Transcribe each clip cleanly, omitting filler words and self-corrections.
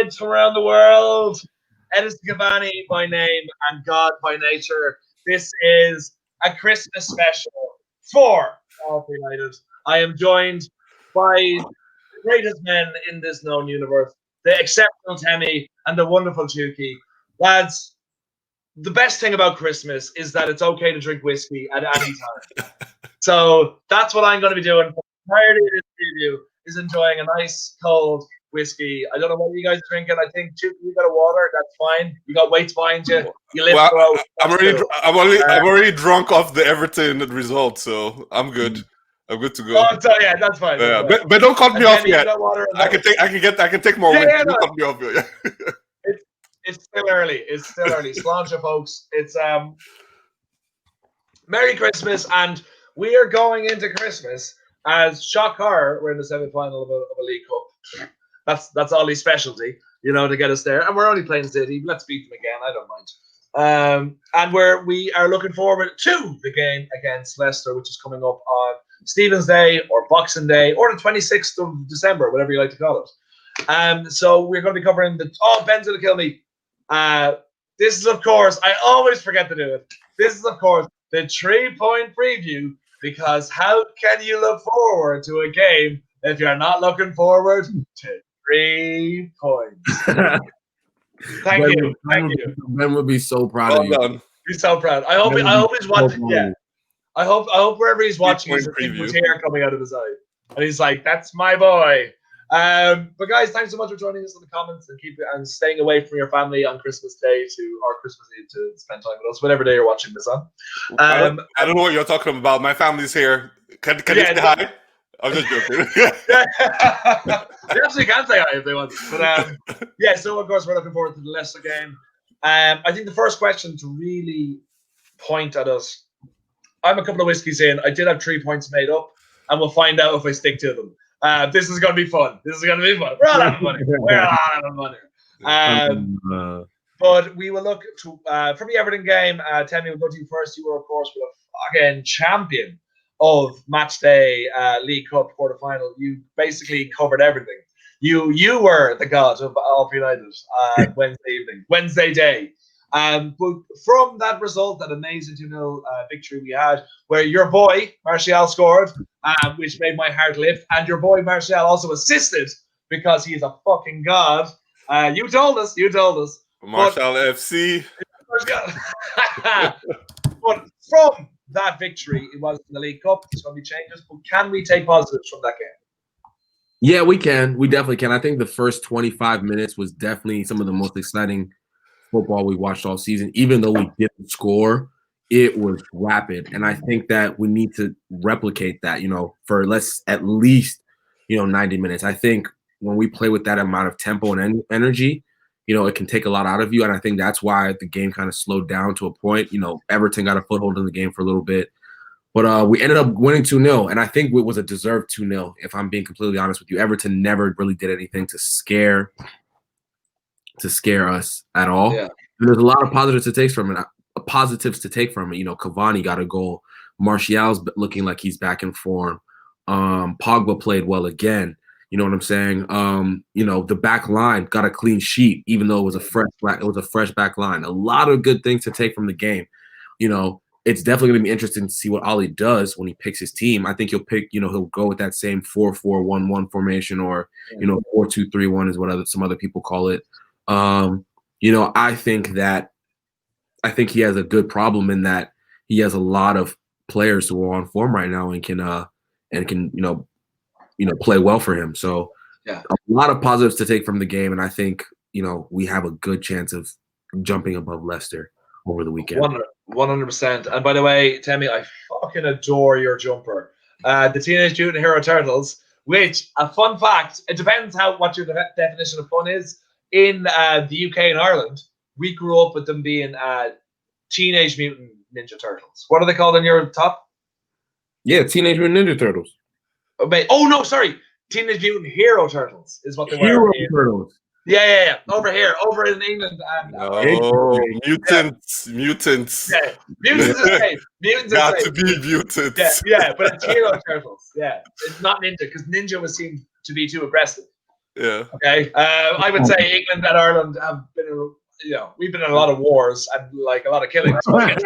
kids from around the world. Edison Cavani by name and God by nature. This is a Christmas special for All United. I am joined by the greatest men in this known universe, the exceptional Temi and the wonderful Chuki. Lads, the best thing about Christmas is that it's okay to drink whiskey at any time. So that's what I'm going to be doing. Prior to this preview is enjoying a nice cold whiskey. I don't know what you guys are drinking. I think Chuki, you got a water. That's fine. You got weights behind you. You live well, I'm already drunk off the Everton result, so I'm good. I'm good to go. Oh, so, yeah, that's fine. Yeah, but don't cut me off yet. I can take more. Yeah, don't cut me off yet. It's still early. It's still early. Sláinte, folks. It's Merry Christmas, and we are going into Christmas as shock horror. We're in the semi-final of a League Cup. That's Ollie's specialty, to get us there. And we're only playing City. Let's beat them again. I don't mind. And we are looking forward to the game against Leicester, which is coming up on Stephen's Day or Boxing Day or the 26th of December, whatever you like to call it. So we're going to be covering Ben's going to kill me. This is, of course, I always forget to do it. This is, of course, the 3-point preview, because how can you look forward to a game if you're not looking forward to 3 points? Thank you. Ben would be so proud of you. He's so proud. I hope he's watching. Yeah. I hope wherever he's watching, he's a tear coming out of his eye, and he's like, "That's my boy." But guys, thanks so much for joining us in the comments and staying away from your family on Christmas Day or Christmas Eve to spend time with us, whatever day you're watching this on. I don't know what you're talking about. My family's here. Can you say hi? I'm just joking. They actually can say hi if they want. But yeah, so of course we're looking forward to the Leicester game. I think the first question to really point at us, I'm a couple of whiskeys in. I did have 3 points made up, and we'll find out if I stick to them. This is going to be fun. We're all having money. But we will look to from the Everton game. Temi, we'll go to you first. You were, of course, with a fucking champion of match day League Cup quarterfinal. You basically covered everything. You were the god of All United Wednesday day. But from that result, that amazing 2-0 victory we had, where your boy Martial scored, which made my heart lift, and your boy Martial also assisted because he's a fucking god. You told us. Martial FC. But from that victory, it was in the League Cup. There's going to be changes, but can we take positives from that game? Yeah, we can. We definitely can. I think the first 25 minutes was definitely some of the most exciting football we watched all season. Even though we didn't score, it was rapid, and I think that we need to replicate that, for at least 90 minutes. I think when we play with that amount of tempo and energy, it can take a lot out of you, and I think that's why the game kind of slowed down to a point. Everton got a foothold in the game for a little bit, but we ended up winning 2-0, and I think it was a deserved 2-0, if I'm being completely honest with you. Everton never really did anything to scare us at all. Yeah. And there's a lot of positives to take from it. Cavani got a goal. Martial's looking like he's back in form. Pogba played well again. You know what I'm saying? The back line got a clean sheet, even though it was a fresh back line. A lot of good things to take from the game. It's definitely going to be interesting to see what Ollie does when he picks his team. I think he'll go with that same 4-4-1-1 formation, or 4-2-3-1 is what some other people call it. I think he has a good problem in that he has a lot of players who are on form right now and can play well for him. So a lot of positives to take from the game, and I think we have a good chance of jumping above Leicester over the weekend. 100%. And by the way, Temi, I fucking adore your jumper. The Teenage Mutant Hero Turtles, which, a fun fact, it depends what your definition of fun is. In the UK and Ireland, we grew up with them being Teenage Mutant Ninja Turtles. What are they called in your top? Yeah, Teenage Mutant Ninja Turtles. Oh, no, sorry. Teenage Mutant Hero Turtles is what they were. Hero Turtles. Yeah. Over in England. Mutants. Yeah, mutants is safe. Got to be mutants. Yeah, but it's Hero Turtles. Yeah, it's not Ninja, because Ninja was seen to be too aggressive. Yeah. Okay, I would say England and Ireland have been, we've been in a lot of wars and like a lot of killings, but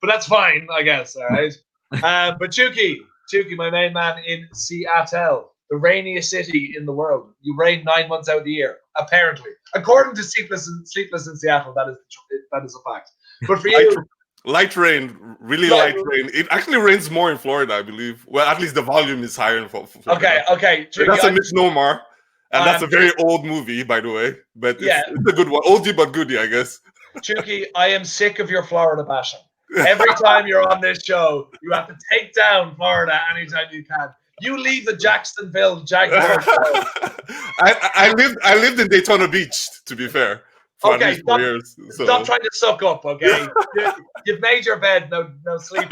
that's fine, I guess. All right, but Chuki, my main man in Seattle, the rainiest city in the world. You rain 9 months out of the year, apparently, according to Sleepless in Seattle. That is a fact. But for you, light rain, really light rain. It actually rains more in Florida, I believe. Well, at least the volume is higher in Florida. Okay. Chuki, that's a misnomer. And that's a very old movie, by the way. But it's a good one. Oldie but goodie, I guess. Chuki, I am sick of your Florida bashing. Every time you're on this show, you have to take down Florida anytime you can. You leave the Jacksonville Jaguars. I lived in Daytona Beach, to be fair. For at least 4 years. So. Stop trying to suck up, okay? You've made your bed, no sleep.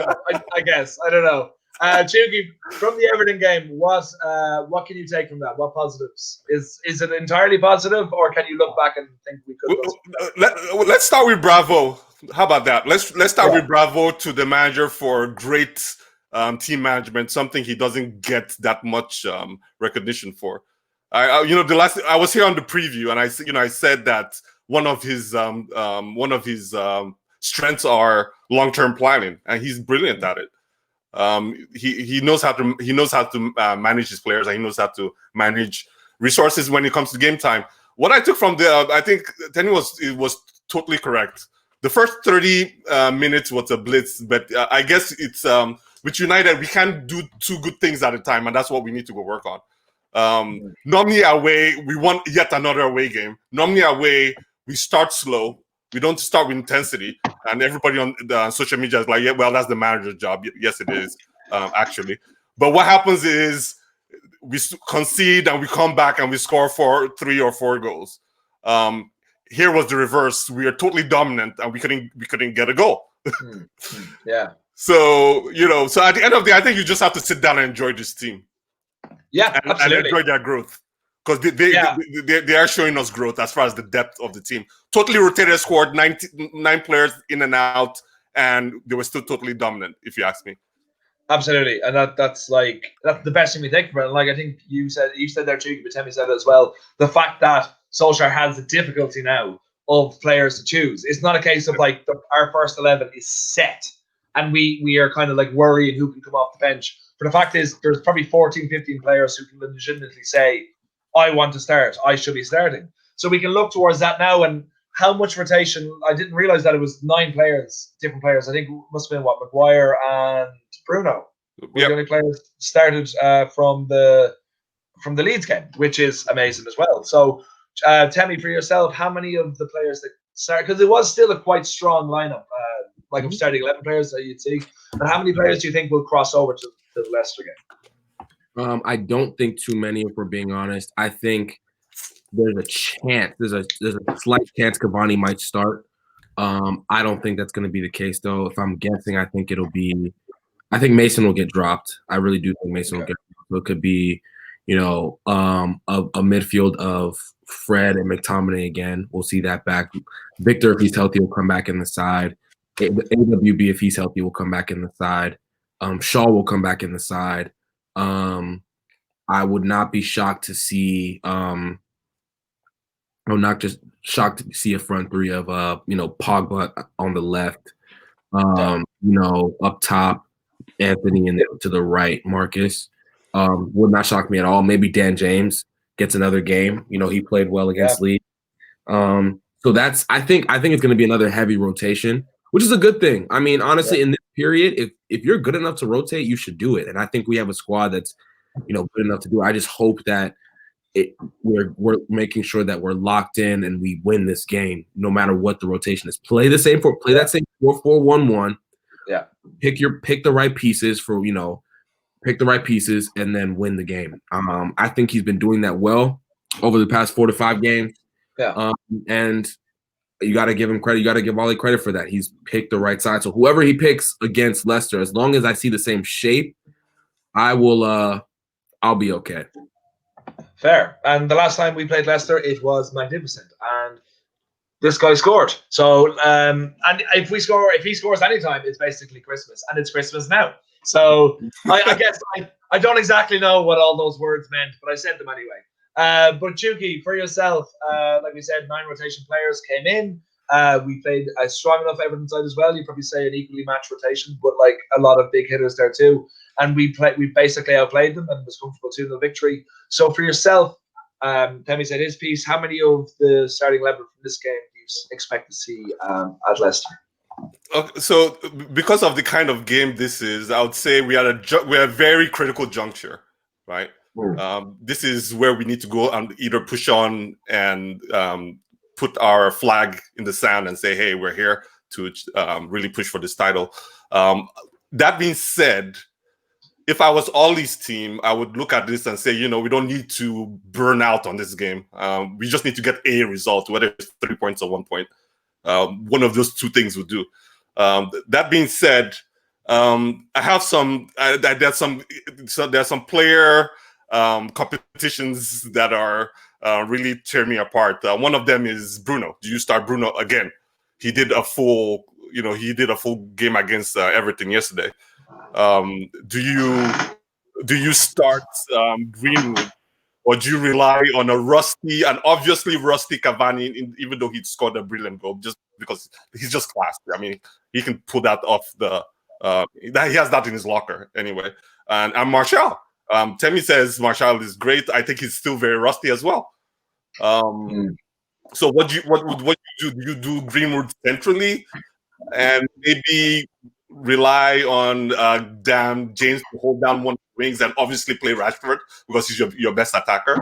I guess. I don't know. Chuki, from the Everton game, what can you take from that? What positives? Is it entirely positive, or can you look back and think we could? Let's start with Bravo. How about that? Let's start with Bravo to the manager for great team management. Something he doesn't get that much recognition for. I was here on the preview, and I said that one of his strengths are long-term planning, and he's brilliant at it. He knows how to manage his players, and he knows how to manage resources when it comes to game time. What I took from I think Tenny was totally correct. The first 30 minutes was a blitz, but I guess it's with United we can't do two good things at a time, and that's what we need to go work on. Normally away, we want yet another away game. Normally away, we start slow. We don't start with intensity, and everybody on the social media is like, "Yeah, well, that's the manager's job." Yes, it is, actually. But what happens is we concede and we come back and we score 3 or 4 goals. Here was the reverse. We are totally dominant, and we couldn't get a goal. Yeah. So so at the end of the day, I think you just have to sit down and enjoy this team. Yeah, and enjoy their growth. Because they are showing us growth as far as the depth of the team. Totally rotated squad, 9 players in and out, and they were still totally dominant, if you ask me. Absolutely, and that's the best thing we think about it. Like I think you said there too, but Timmy said it as well. The fact that Solskjaer has the difficulty now of players to choose. It's not a case of like our first 11 is set, and we are kind of like worrying who can come off the bench. But the fact is, there's probably 14, 15 players who can legitimately say, I want to start. I should be starting. So we can look towards that now. And how much rotation? I didn't realize that it was 9 players, different players. I think it must have been Maguire and Bruno. The only players started from the Leeds game, which is amazing as well. So tell me for yourself, how many of the players that started? Because it was still a quite strong lineup, of starting 11 players that you'd see. But how many players do you think will cross over to the Leicester game? I don't think too many, if we're being honest. I think there's a chance, there's a slight chance Cavani might start. I don't think that's going to be the case, though. If I'm guessing, I think Mason will get dropped. I really do think Mason will get dropped. So it could be, a midfield of Fred and McTominay again. We'll see that back. Victor, if he's healthy, will come back in the side. AWB, if he's healthy, will come back in the side. Shaw will come back in the side. I would not be shocked to see I'm not just shocked to see a front three of Pogba on the left, up top Anthony and to the right Marcus. Would not shock me at all. Maybe Dan James gets another game. He played well against Leeds. So that's I think it's going to be another heavy rotation, which is a good thing. I mean, honestly, in this period, if you're good enough to rotate, you should do it. And I think we have a squad that's good enough to do it. I just hope that we're making sure that we're locked in and we win this game, no matter what the rotation is. Play that same 4-4-1-1. Yeah. Pick the right pieces and then win the game. I think he's been doing that well over the past 4 to 5 games. Yeah. And you got to give him credit. You got to give Ollie credit for that. He's picked the right side. So whoever he picks against Leicester, as long as I see the same shape, I'll be okay. Fair. And the last time we played Leicester, it was magnificent. And this guy scored. So, and if he scores anytime, it's basically Christmas. And it's Christmas now. So I guess I don't exactly know what all those words meant, but I said them anyway. But Juki, for yourself, like we said, 9 rotation players came in. We played a strong enough Everton side as well. You probably say an equally matched rotation, but like a lot of big hitters there too. And we basically outplayed them and was comfortable 2-0 victory. So for yourself, Temi said his piece. How many of the starting 11 from this game do you expect to see at Leicester? Okay, so because of the kind of game this is, I would say we're a very critical juncture, right? This is where we need to go and either push on and put our flag in the sand and say, hey, we're here to really push for this title. That being said, if I was Ollie's team, I would look at this and say, we don't need to burn out on this game. We just need to get a result, whether it's 3 points or 1 point. One of those two things would do. That being said, I have there's some player competitions that are really tear me apart. One of them is Bruno. Do you start Bruno again? He did a full game against Everton yesterday. Do you start Greenwood, or do you rely on a obviously rusty Cavani, even though he scored a brilliant goal, just because he's just class? I mean, he can pull that off he has that in his locker anyway. And Martial. Temi says Martial is great. I think he's still very rusty as well. So what do you do? Do you do Greenwood centrally and maybe rely on James to hold down one of the wings and obviously play Rashford because he's your best attacker?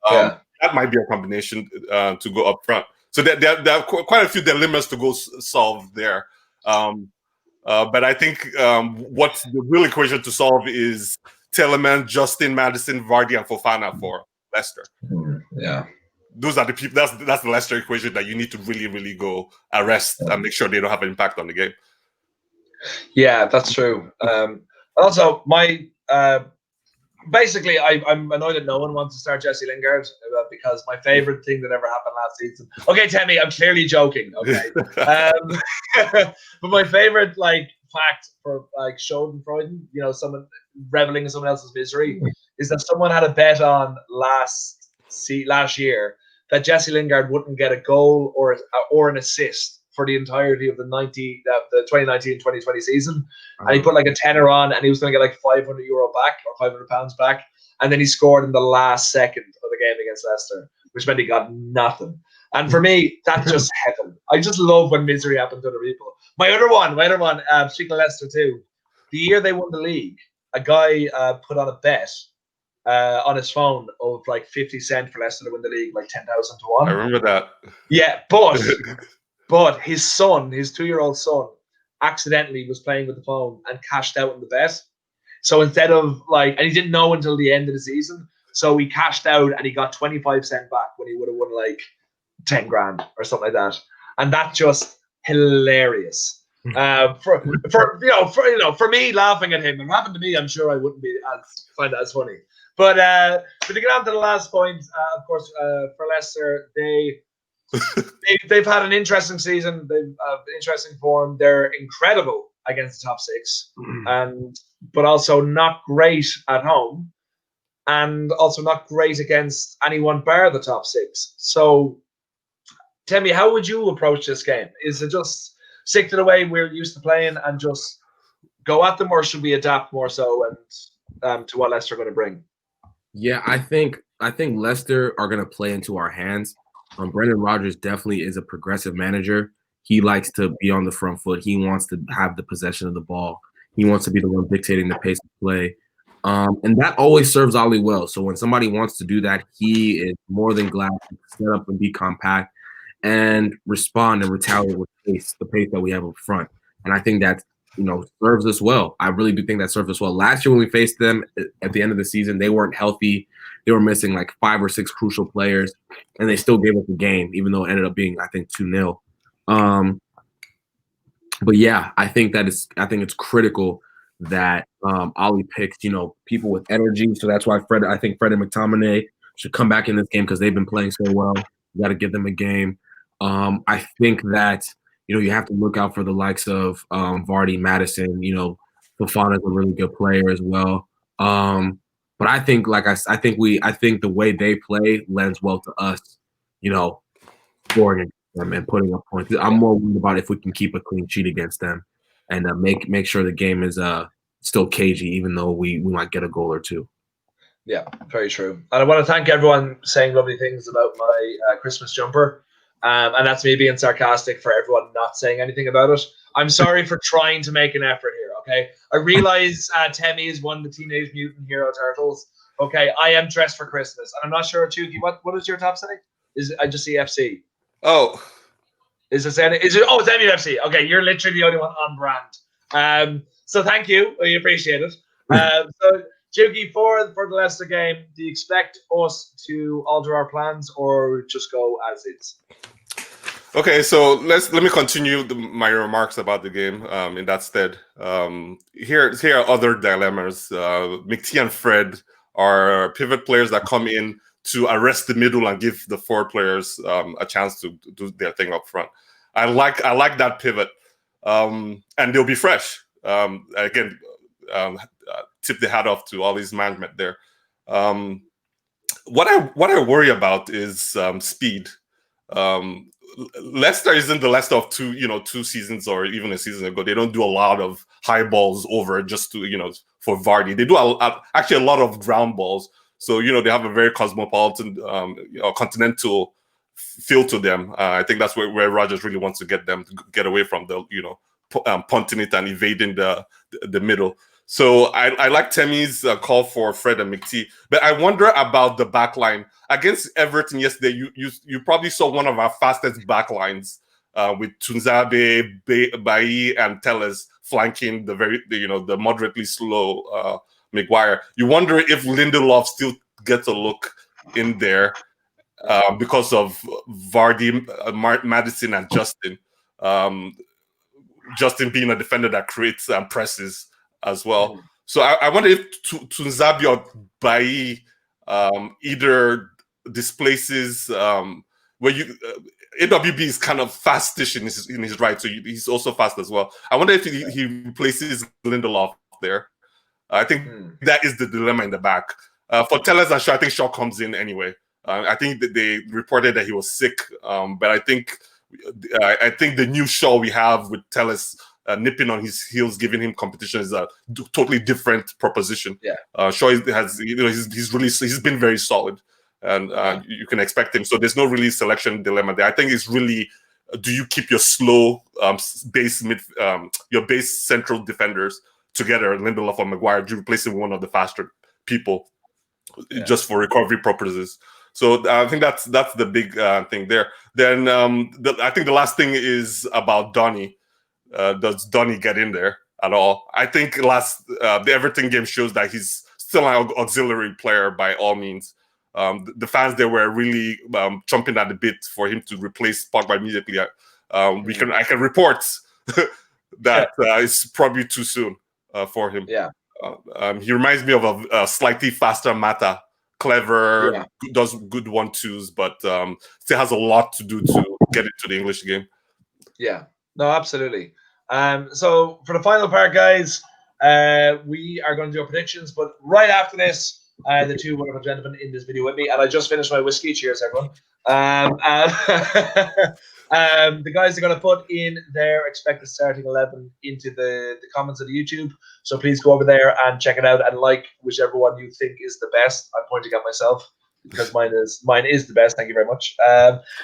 That might be a combination to go up front. So there are quite a few dilemmas to go solve there. But I think what the real equation to solve is Tielemans, Justin, Maddison, Vardy, and Fofana for Leicester. Yeah. Those are the people. That's the Leicester equation that you need to really, really go arrest and make sure they don't have an impact on the game. Yeah, that's true. Also, my basically, I'm annoyed that no one wants to start Jesse Lingard because my favorite thing that ever happened last season. Okay, Temi, I'm clearly joking. Okay, but my favorite fact for Schadenfreude, someone reveling in someone else's misery, is that someone had a bet on last year that Jesse Lingard wouldn't get a goal or an assist for the entirety of the 2019-2020 season. And he put a tenner on, and he was going to get €500 back or £500 back. And then he scored in the last second of the game against Leicester, which meant he got nothing. And for me, that's just heaven. I just love when misery happens to other people. My other one, speaking of Leicester too, the year they won the league, a guy put on a bet on his phone of 50 cents for Leicester to win the league, 10,000 to 1. I remember that. Yeah, but his son, his 2-year-old son, accidentally was playing with the phone and cashed out in the bet. So instead of and he didn't know until the end of the season. So he cashed out and he got 25 cents back when he would have won 10 grand or something like that. And that's just hilarious. For me laughing at him, and happened to me, I'm sure I wouldn't find that as funny. But to get on to the last point, of course, for Leicester, they've had an interesting season. They've interesting form. They're incredible against the top 6, but also not great at home, and also not great against anyone bar the top 6. So, tell me, how would you approach this game? Is it just stick to the way we're used to playing and just go at them, or should we adapt more so and to what Leicester are going to bring? Yeah, I think Leicester are going to play into our hands. Brendan Rodgers definitely is a progressive manager. He likes to be on the front foot. He wants to have the possession of the ball. He wants to be the one dictating the pace of play. And that always serves Ollie well. So when somebody wants to do that, he is more than glad to set up and be compact and respond and retaliate with the pace that we have up front. And I think that serves us well. I really do think that serves us well. Last year when we faced them at the end of the season, they weren't healthy. They were missing 5 or 6 crucial players, and they still gave us the game, even though it ended up being, I think, 2-0. But yeah, I think it's critical that Ollie picks, people with energy. So that's why I think Fred and McTominay should come back in this game because they've been playing so well. You got to give them a game. I think that you have to look out for the likes of Vardy, Maddison. Fofana's a really good player as well. But But I think, I think the way they play lends well to us, scoring against them and putting up points. I'm more worried about if we can keep a clean sheet against them and make sure the game is still cagey, even though we might get a goal or two. Yeah, very true. And I want to thank everyone saying lovely things about my Christmas jumper. And that's me being sarcastic for everyone not saying anything about it. I'm sorry for trying to make an effort here, okay? I realize Temmie is one of the Teenage Mutant Hero Turtles. Okay, I am dressed for Christmas. And I'm not sure, Chuki, what does your top say? I just see FC. Oh. Is it? Oh, it's MUFC. Okay, you're literally the only one on brand. So thank you. We appreciate it. So, Chuki, for the Leicester game, do you expect us to alter our plans or just go as is? Okay, so let me continue my remarks about the game. In that stead, here are other dilemmas. McT and Fred are pivot players that come in to arrest the middle and give the forward players a chance to do their thing up front. I like that pivot, and they'll be fresh. Again, tip the hat off to all these management there. What I worry about is speed. Leicester isn't the Leicester of two seasons or even a season ago. They don't do a lot of high balls over just to for Vardy. They do actually a lot of ground balls. So they have a very cosmopolitan, continental feel to them. I think that's where Rodgers really wants to get them to get away from the punting it and evading the middle. So I like Temmie's call for Fred and McT, but I wonder about the back line against Everton yesterday. You probably saw one of our fastest back lines with Tunzabe, Bailly, and Telles flanking the moderately slow Maguire. You wonder if Lindelof still gets a look in there because of Vardy, Maddison, and Justin. Justin being a defender that creates and presses as well. So I wonder if Tunzabe or Bailly either displaces where AWB is kind of fastish in his right, so he's also fast as well. I wonder if he replaces Lindelof there. I think that is the dilemma in the back. For Telles and Shaw, I think Shaw comes in anyway. I think that they reported that he was sick, but I think the new Shaw we have with Telles nipping on his heels, giving him competition is a totally different proposition. Yeah, Shaw he's been very solid, and you can expect him. So there's no really selection dilemma there. I think it's really, do you keep your slow your base central defenders together, Lindelof or Maguire, do you replace him with one of the faster people just for recovery purposes? So I think that's the big thing there. Then I think the last thing is about Donny. Does Donny get in there at all? I think the Everton game shows that he's still an auxiliary player by all means. The fans there were really chomping at the bit for him to replace Pogba immediately. I can report that it's probably too soon for him. Yeah. He reminds me of a slightly faster Mata. Clever, does good 1-2s, but still has a lot to do to get into the English game. Yeah, no, absolutely. So for the final part, guys, we are going to do our predictions, but right after this, the two wonderful gentlemen in this video with me, and I just finished my whiskey. Cheers, everyone. The guys are going to put in their expected starting 11 into the comments of the YouTube. So please go over there and check it out and like whichever one you think is the best. I'm pointing at myself because mine is the best. Thank you very much.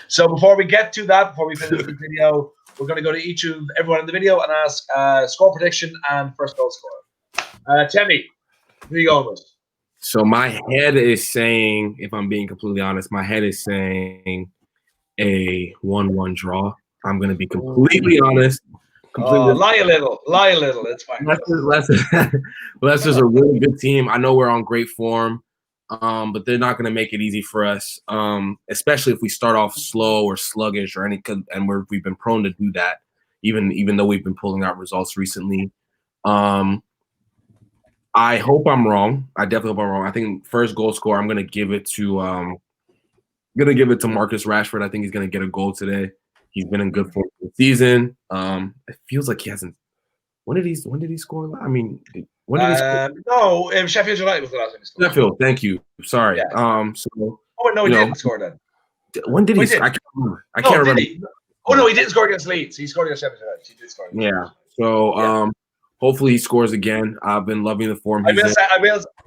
So before we get to that, before we finish the video, we're going to go to everyone in the video and ask score prediction and first goal scorer. Temmie, who are you going with? So my head is saying, if I'm being completely honest, my head is saying a 1-1 draw. I'm going to be completely honest. Lie a little. It's fine. Leicester's a really good team. I know we're on great form, but they're not going to make it easy for us, especially if we start off slow or sluggish or we've been prone to do that, even though we've been pulling out results recently. I hope I'm wrong. I definitely hope I'm wrong. I think first goal scorer, I'm going to give it to Marcus Rashford. I think he's going to get a goal today. He's been in good form this season. It feels like he hasn't. When did he score? I mean, When did he score? No, Sheffield United was the last time he scored. Sheffield. Thank you. Sorry. Yeah. So. Oh no, he didn't score then. When did he? Did. I can't remember. I can't remember. Oh no, he didn't score against Leeds. He scored against Sheffield United. He did score. Yeah. So hopefully he scores again. I've been loving the form he's in.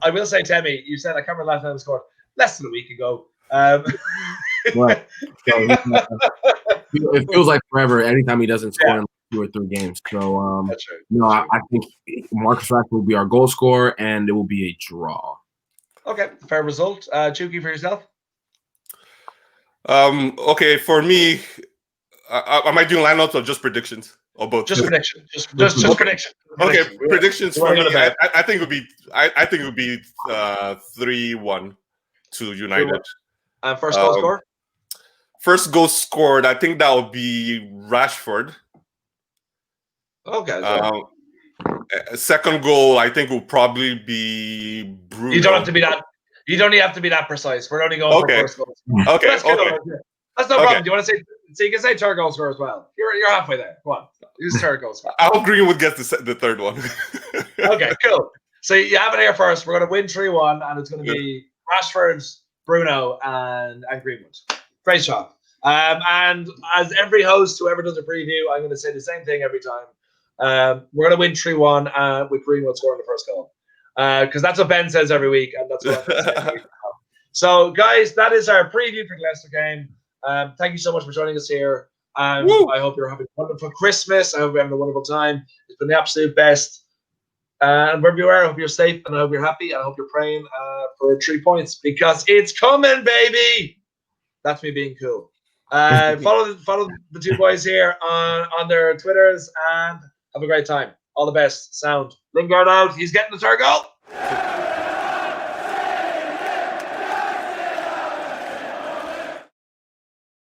I will say, Temi, you said I can't remember last time he scored. Less than a week ago. Right. So, it feels like forever anytime he doesn't score in 2 or 3 games. So that's true. I think Marcus Rashford will be our goal scorer, and it will be a draw. Okay, fair result. Chuki, for yourself. Okay, for me, am I doing lineups or just predictions or both? Just prediction. Just prediction. Okay, predictions for me. I think it would be. I think it would be 3-1 to United. And first goal scorer. First goal scored. I think that would be Rashford. Okay. Second goal, I think, will probably be Bruno. You don't have to be that. You don't have to be that precise. We're only going for first goal. Okay. That's no problem. Do you want to say? So you can say third goal scorer as well. You're halfway there. Come on, use third goal scorer. Al Greenwood gets the third one. Okay, cool. So you have it here first. We're going to win 3-1, and it's going to be Rashford, Bruno, and Greenwood. Great job. And as every host who ever does a preview, I'm going to say the same thing every time. We're going to win 3-1 with Greenwood scoring the first goal. Because that's what Ben says every week, and that's what I'm going to say every week. So, guys, that is our preview for the Leicester game. Thank you so much for joining us here. I hope you're having a wonderful Christmas. I hope you're having a wonderful time. It's been the absolute best. And wherever you are, I hope you're safe, and I hope you're happy, and I hope you're praying for 3 points, because it's coming, baby. That's me being cool. Follow the 2 boys here on their Twitters, and have a great time. All the best. Sound. Lingard out. He's getting the third goal.